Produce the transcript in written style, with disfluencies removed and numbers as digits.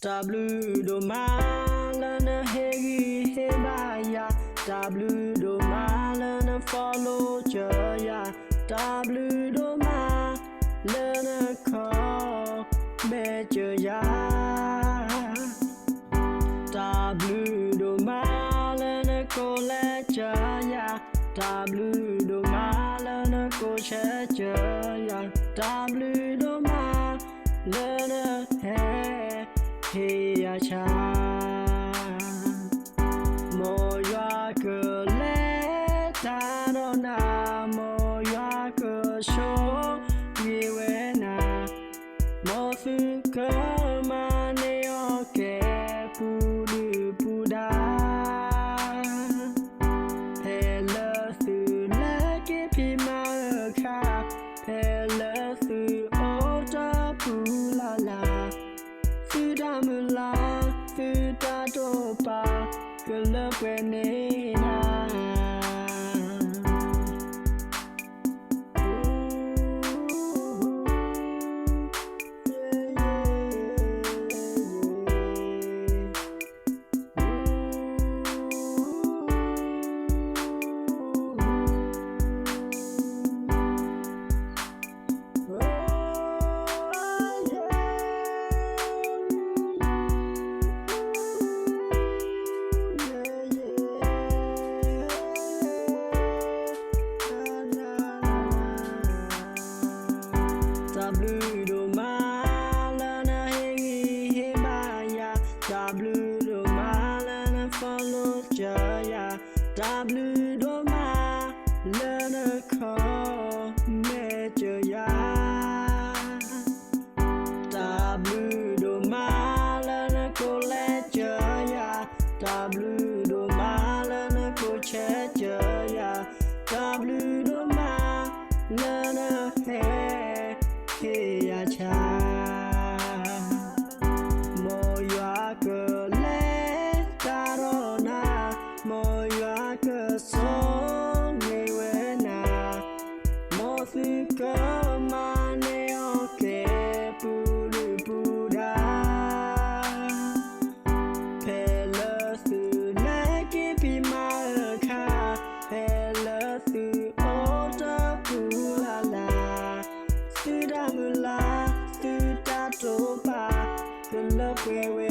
W do malana hegi hebaya W do malana follow jaya W do malana call bejaya W do malana call jaya W do malana call jaya W do malana hey hey acha moya ke le tarona moya ke sho yewe na mo su ke mane oke pudu puda hele su le ke pi ma kha hele su ota pulala Sudamula, sudatopa, kelapwenena. W do malana hegi hebaya W do malana follow jaya W do malana call mejaya W do malana call jaya W do malana call jaya W do malana hey hey acha moya ke le tarona moya ke so newe na mo su ke mane oke pudu puda pele su le ke pi ma kha pele su ota pulala Sudamula, sudatopa, kelapwewe